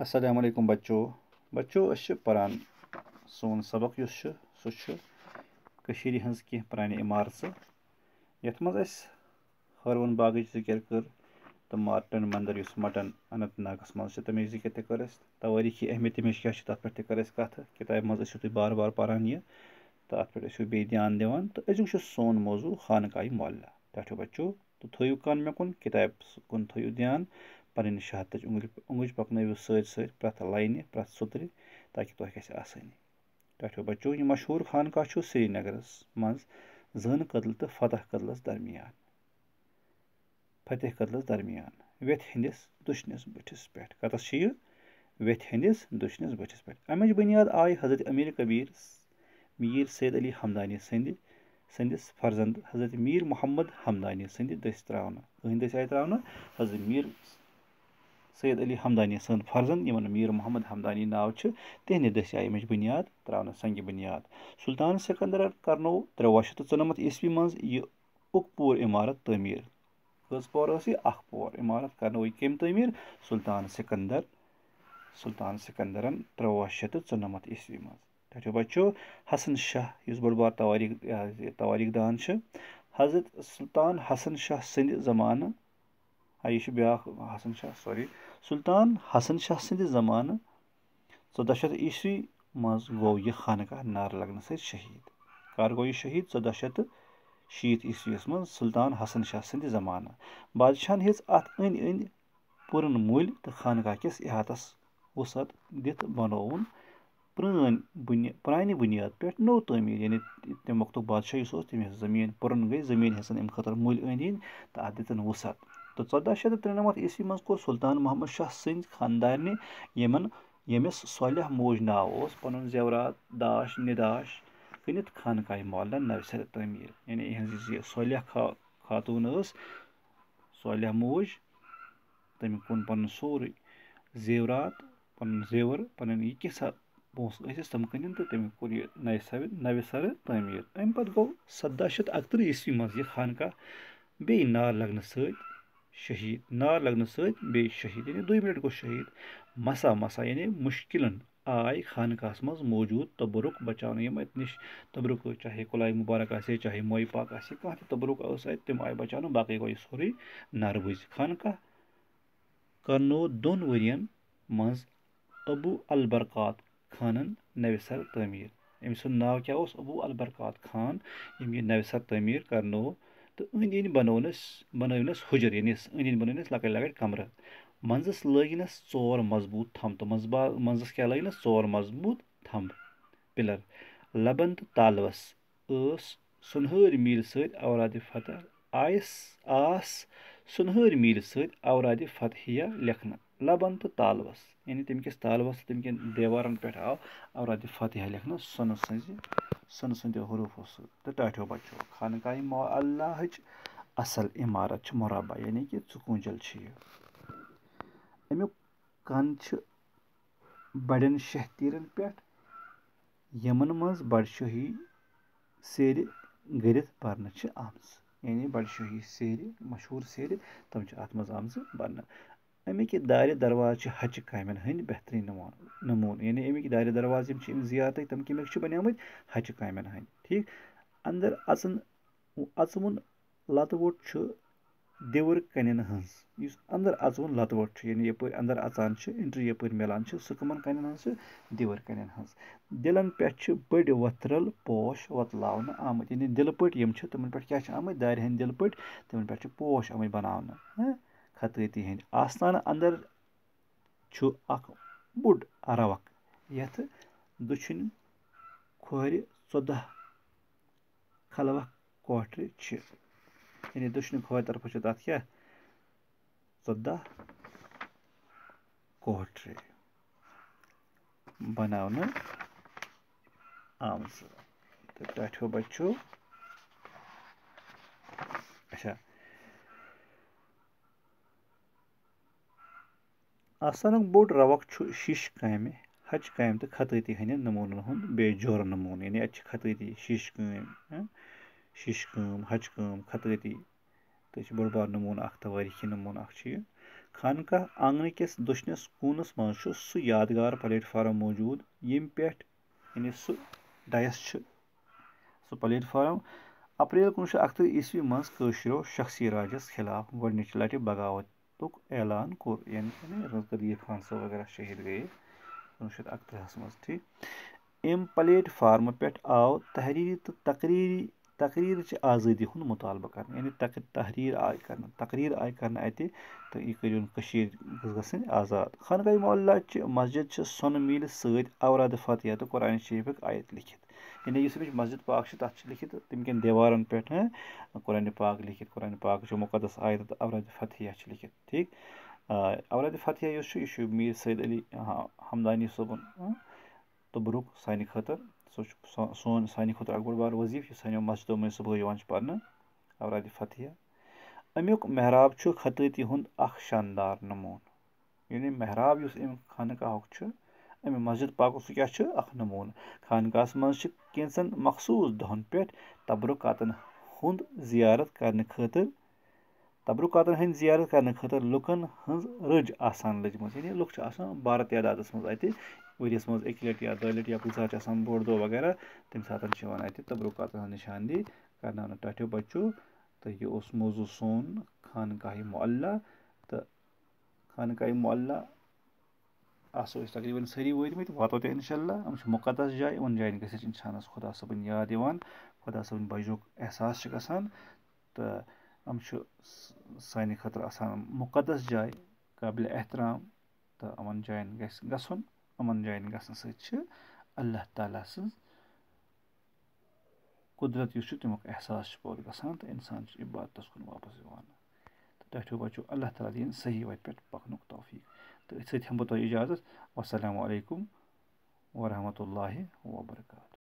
अस्सलाम वालेकुम बच्चों अस परान सोन सबक युस सह कशीर हंस की पुरानी इमारत यथ मज अस हरवन बागच जिक्र कर तो मार्टन मंदिर युस मटन अनंत नागस मज तमिच जिक्र त कर तवारीखी अहमियत तमिच क्या तथ पे कर कथ किताब मज तुम बार बार पारान यह तो अत पे बे ध्यान दिवान तो अजुक सोन मौजू खानकाई मोहल्ला टठो बच्चों तो थो कान मे कुन किताब कुन थो ध्यान पन्न शहादत उंगुज पकनव सत प्रथ लाइन प्रथ सुत्र ताकि तुह गि आसानी टठो बच्चों यह मशहूर खानका श्रीनगर मज जन कदल तो फतह कदलस दरमियान वेथ हंदिस दुशनिस बठिस पे कतस वेथ हंदिस दुशनिस बठिस पे अमिच बुनियाद आय हजरत अमीर कबीर मीर सैयद अली हमदानी संदिस फर्जंद हजरत मीर मोहम्मद हमदानी संद दस त्रावन कहन दस आय त्रावन हजरत मीर सैयद अली हमदानी सद फर्जंद यमन मीर मोहम्मद हमदानी नाव तिहंद दस आय अमिच बुनियाद त्रावन संग बुनियाद सुल्तान सिकंदर करनो 1394 ईस्वी मज यह उकपूर इमारत तमीर कस पोर अख पोर इमारत करनो कम तमीर सुल्तान सिकंदरन 1394 ईस्वी मज टठो बच्चों हसन शाह इस बड़ बार तवारीख दान हजरत सुल्तान हसन शाह संद जमान यह ब्या हसन शाह सुल्तान हसन शाह संद जमान 1400 ईस्वी मज गो यह खानका नार लगन शहीद कर गो यह शहीद 1460 ईस्वी मज सुल्तान हसन शाह संद जमान बादशाहन हेच अत अन पुरन मूल तो खानका किस इहातस वसत दित बनोवन पुरानी बुनियाद पे नो तमीर यानी तम वक्त बादशाह तमिस जमीन पुरन गई जमीन हेसन अम खतर मूल अंद तो अत दितन वसत तो 1493 ईस्वी मज कोर सुल्तान मोहम्मद शाह संद खानदार यमिस सोलह मौज नाव पन जेवरात दाश निदाश कनित खानकाय मोहल्ला नवसर तमीर यानी यह सोलह खातून सोलह मौज तम कुन पन सोरे जेवरात पन जेवर पन यह किसा पोस तम कन तो तम कोर यह नवसर तमीर अम पत गो 1771 ईस्वी मज यह खानका बे नार लगन शहीद नार लगन बे शहीद यानी 2 मिनट गो शहीद मसा यानी मुश्किलन आय खानकास मज मौजूद तबरुक बचाने यम अत निश तबरुक चाहे कुलाय मुबारक आसे चाहे मोय पाक आसे कह तबरुक तम आय बचाने बाकी गो सोरे नारबुज खानका करनो 2 वरियन मज अबू अलबरकात खानन नवसर तमीर अम सुंद नाव क्या अबू अलबरकात खान यम यह नवसर तमीर करनो तो अंद बनवनस हुजर यानी अंद बनवनस लकट लकट कमर मंजस लगिनस 4 मजबूत थंब तो मंजस क्या लगिनस 4 मजबूत थंब पिलर लबन तो तालवस सुनहर मील सत औराद फतह आस सुनहर मील सत औराद फतहिया लिखना लबन तो तालवस यानी तम किस तालवस तम के देवारन पे आव औराद फतहिया लिखना सन संद हरूफो तो टाठो बच्चों खानकाई अल्लाह असल इमारत मुरबा यानी कि चुकूंजल अमुक कन बड़न शहतीरन पे यमन मज बड़शाही सेर गरित बरन आमज यानी बड़शाही सेर मशहूर सेर तम अत मज आमज बरन अमिक दार दरवाज हज कामन हंद बेहतरीन नमून यानी अमिक दार दरवाज जियारत तम कमिक बनियामत हज कामन हंद ठीक अंदर अचवन लतवोट दिवर कन हज अंदर अचवन लतवोट यानी यप अंदर अचान एंट्री यप मिलान सह कमन कन हज दिवर कन हज दिलन पे बड़ वथरल पोश वतलावन आमत यानी दिल पट यम तमन पे क्या आमत दार हंद दिल पट तमन पे पोश आमत बनावन खतती हंद आस्थान अंदर अख बुड़ रवक यथ दुछन खोर 14 खलवक कोठर यानी दुश्मन खोर तरफ तथ क्या 14 कोठर बनावन आमज तो टाठो बच्चों अच्छा आस्थान बोड़ रवक शीश काम हज काम तो खतती हंद नमून हूं बे जोर नमून यानी अत खतती शीश कम हज कम खतती तो बोड़ बार नमून तवारीखी नमून خانقاہ آنٛگنہٕ کِس دٔچھنِس کوٗنس منٛز چھُ سُہ یادگار پلیٹ فارم موٗجوٗد ییٚمہِ پٮ۪ٹھ یعنی سُہ ڈایس چھُ سُہ پلیٹ فارم اپریل 1931 منٛز کٲشرو شخصی راجس خلاف گۄڈنِچہِ لٹہِ بغاوتُک اعلان کوٚر یعنی غریٖب خان صٲب وغیرہ شہیٖد گٔیے 1931 منٛز ٹھیٖک اَمہِ پلیٹ فارمہٕ پٮ۪ٹھ آو تحریٖری تہٕ تقریٖرٕچہِ آزٲدی ہُنٛد مُطالبہٕ کرنہٕ یعنی تقریٖر آیہِ کرنہٕ اَتہِ تہٕ یہِ کٔرِو کٔشیٖر گژھٕنۍ آزاد خانقاہ معلیٰ چہِ مسجد چھِ سۄنہٕ میٖلہِ سۭتۍ اورادِ فاتحہ تہٕ قرآنِ شریٖفٕکۍ آیت لیکھِتھ یعنی یُس أمِچ مسجد پاک چھِ تَتھ چھِ لیکھِتھ تِم کٮ۪ن دیوارن پٮ۪ٹھ قرآنِ پاک لیکھِتھ قرآنِ پاک چھُ مُقدس آیت تہٕ اورادِ فتحیہ چھِ لیکھِتھ ٹھیٖک اورادِ فتحیہ یُس چھُ یہِ چھُ میٖر سید علی ہمدانی صٲبُن تبرُک سانہِ خٲطرٕ سُہ چھُ سانہِ خٲطرٕ اکھ بوٚڑ بار وظیٖفہٕ یُس سانیو مسجدو منٛز صبحٲے یِوان چھُ پرنہٕ اورادِ فتحیہ امیُک محراب چھُ خطٲطی ہُنٛد اکھ شاندار نموٗنہٕ یعنی محراب یُس اَمہِ خانقاہُک چھُ اَمہِ مسجد پاکُک سُہ کیاہ چھُ اکھ نموٗنہٕ خانقاہس منٛز چھِ کینٛژن مخصوٗص دۄہن پٮ۪ٹھ تبرُکاتن ہُنٛد زِیارت کرنہٕ خٲطرٕ لُکن ہٕنٛز رٔج آسان لٔجمٕژ یعنی لُکھ چھِ آسان بارٕ تعدادس منٛز اَتہِ ؤریَس منٛز 1 لٹہِ یا 2 لٹہِ یا کُنہِ ساتہٕ چھُ آسان بوٚڑ دۄہ وغیرہ تَمہِ ساتہن چھِ یِوان اَتہِ تبرُکاتن ہٕنٛز نِشاندی کرناونہٕ ٹاٹھیو بچو تہٕ یہِ اوس موضوٗع سون خانقاہ معلیٰ تہٕ خانقاہ معلیٰ آسو أسۍ تقریٖبن سٲری وٲتمٕتۍ واتو تہِ اِنشاء اللہ یِم چھِ مُقدس جاے یِمن جاین گژھِ اَسہِ اِنسانس خۄدا صٲبٕنۍ یاد یِوان خۄدا صٲبٕنۍ بجوُک احساس چھُ گژھان تہٕ یِم چھُ سانہِ خٲطرٕ آسان مُقدس جاے قٲبلِ احترام تہٕ یِمن جاین گژھِ گژھُن یِمن جاین گژھنہٕ سۭتۍ چھِ اللہ تعالیٰ سٕنٛز قُدرت یُس چھُ تمیُک احساس چھُ پوٚت گژھان تہٕ اِنسان چھُ عبادتس کُن واپس یِوان تہٕ ٹاٹھیو بچو اللہ تعالیٰ دِیِن صحیح وتہِ پٮ۪ٹھ پکنُک توفیٖق تہٕ أتھۍ سۭتۍ ہٮ۪مہٕ بہٕ تۄہہِ اِجازت والسلامُ علیکُم ورحمتہ اللہ وبرکاتہ